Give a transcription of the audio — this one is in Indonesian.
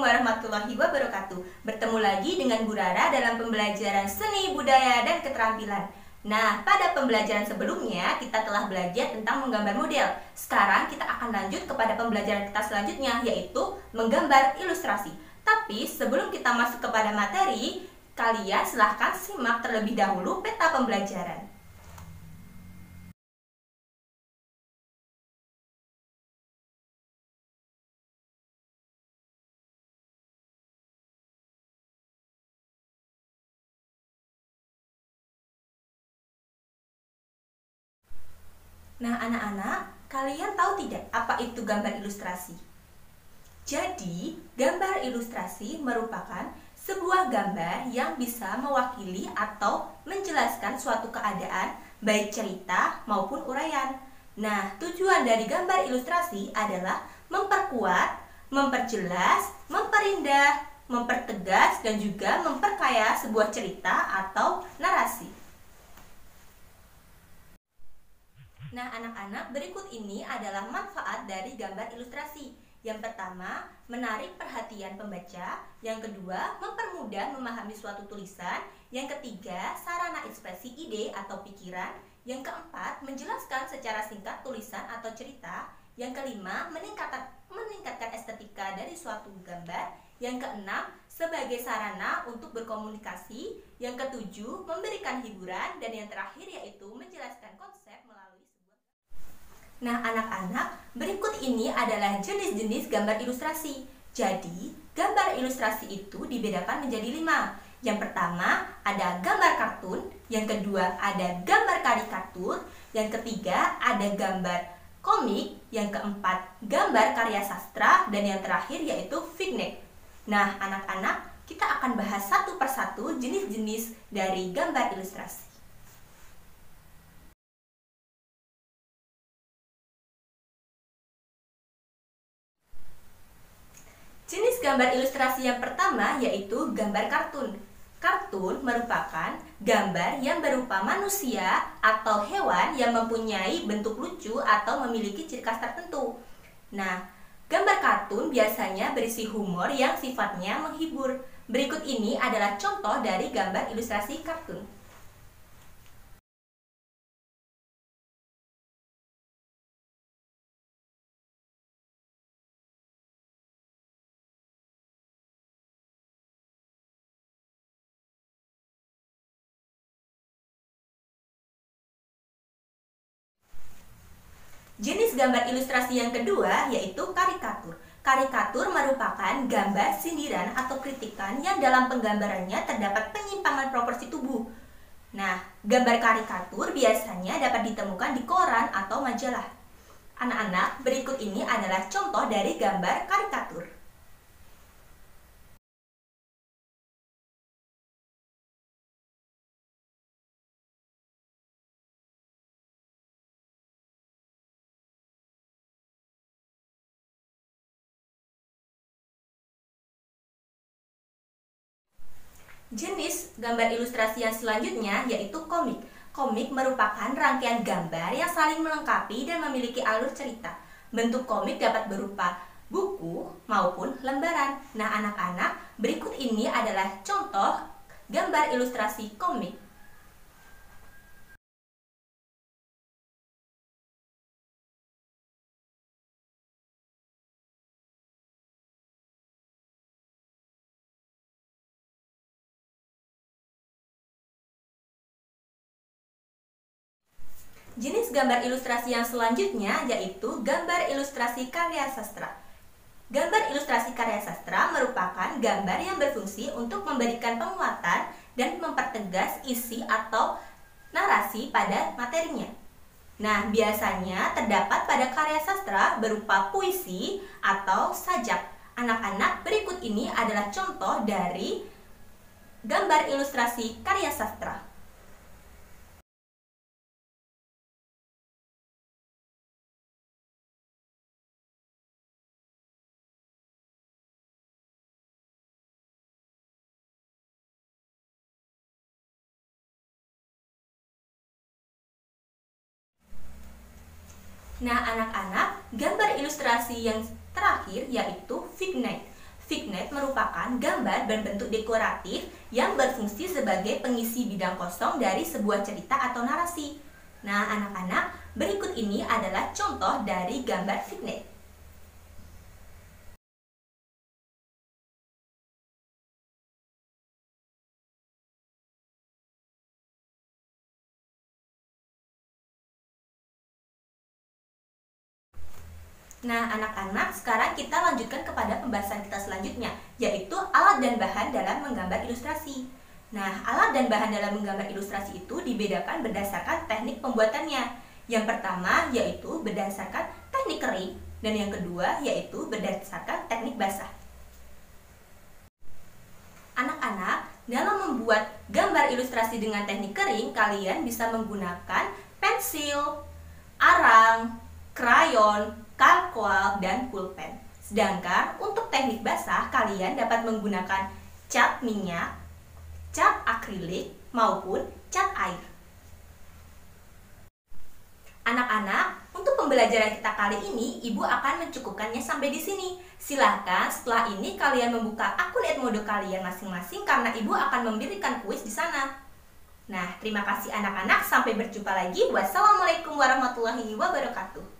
warahmatullahi wabarakatuh. Bertemu lagi dengan Bu Rara dalam pembelajaran seni, budaya, dan keterampilan. Nah, pada pembelajaran sebelumnya kita telah belajar tentang menggambar model. Sekarang kita akan lanjut kepada pembelajaran kita selanjutnya, yaitu menggambar ilustrasi. Tapi sebelum kita masuk kepada materi, kalian silahkan simak terlebih dahulu peta pembelajaran. Nah, anak-anak, kalian tahu tidak apa itu gambar ilustrasi? Jadi, gambar ilustrasi merupakan sebuah gambar yang bisa mewakili atau menjelaskan suatu keadaan, baik cerita maupun uraian. Nah, tujuan dari gambar ilustrasi adalah memperkuat, memperjelas, memperindah, mempertegas, dan juga memperkaya sebuah cerita atau narasi. Nah, anak-anak, berikut ini adalah manfaat dari gambar ilustrasi. Yang pertama, menarik perhatian pembaca. Yang kedua, mempermudah memahami suatu tulisan. Yang ketiga, sarana ekspresi ide atau pikiran. Yang keempat, menjelaskan secara singkat tulisan atau cerita. Yang kelima, meningkatkan estetika dari suatu gambar. Yang keenam, sebagai sarana untuk berkomunikasi. Yang ketujuh, memberikan hiburan. Dan yang terakhir yaitu menjelaskan konsep melalui. Nah, anak-anak, berikut ini adalah jenis-jenis gambar ilustrasi. Jadi, gambar ilustrasi itu dibedakan menjadi 5. Yang pertama, ada gambar kartun. Yang kedua, ada gambar karikatur. Yang ketiga, ada gambar komik. Yang keempat, gambar karya sastra. Dan yang terakhir yaitu fignek. Nah, anak-anak, kita akan bahas satu persatu jenis-jenis dari gambar ilustrasi. Jenis gambar ilustrasi yang pertama yaitu gambar kartun. Kartun merupakan gambar yang berupa manusia atau hewan yang mempunyai bentuk lucu atau memiliki ciri khas tertentu. Nah, gambar kartun biasanya berisi humor yang sifatnya menghibur. Berikut ini adalah contoh dari gambar ilustrasi kartun. Jenis gambar ilustrasi yang kedua yaitu karikatur. Karikatur merupakan gambar sindiran atau kritikan yang dalam penggambarannya terdapat penyimpangan proporsi tubuh. Nah, gambar karikatur biasanya dapat ditemukan di koran atau majalah. Anak-anak, berikut ini adalah contoh dari gambar karikatur. Jenis gambar ilustrasi yang selanjutnya yaitu komik. Komik merupakan rangkaian gambar yang saling melengkapi dan memiliki alur cerita. Bentuk komik dapat berupa buku maupun lembaran. Nah, anak-anak, berikut ini adalah contoh gambar ilustrasi komik. Jenis gambar ilustrasi yang selanjutnya yaitu gambar ilustrasi karya sastra. Gambar ilustrasi karya sastra merupakan gambar yang berfungsi untuk memberikan penguatan dan mempertegas isi atau narasi pada materinya. Nah, biasanya terdapat pada karya sastra berupa puisi atau sajak. Anak-anak, berikut ini adalah contoh dari gambar ilustrasi karya sastra. Nah, anak-anak, gambar ilustrasi yang terakhir yaitu fignek. Vignette merupakan gambar berbentuk dekoratif yang berfungsi sebagai pengisi bidang kosong dari sebuah cerita atau narasi. Nah, anak-anak, berikut ini adalah contoh dari gambar vignette. Nah, anak-anak, sekarang kita lanjutkan kepada pembahasan kita selanjutnya, yaitu alat dan bahan dalam menggambar ilustrasi. Nah, alat dan bahan dalam menggambar ilustrasi itu dibedakan berdasarkan teknik pembuatannya. Yang pertama yaitu berdasarkan teknik kering, dan yang kedua yaitu berdasarkan teknik basah. Anak-anak, dalam membuat gambar ilustrasi dengan teknik kering, kalian bisa menggunakan pensil, arang, krayon, karkwal, dan pulpen. Sedangkan untuk teknik basah, kalian dapat menggunakan cat minyak, cat akrilik, maupun cat air. Anak-anak, untuk pembelajaran kita kali ini, Ibu akan mencukupkannya sampai di sini. Silahkan setelah ini kalian membuka akun Edmodo kalian masing-masing karena Ibu akan memberikan kuis di sana. Nah, terima kasih anak-anak. Sampai berjumpa lagi. Wassalamualaikum warahmatullahi wabarakatuh.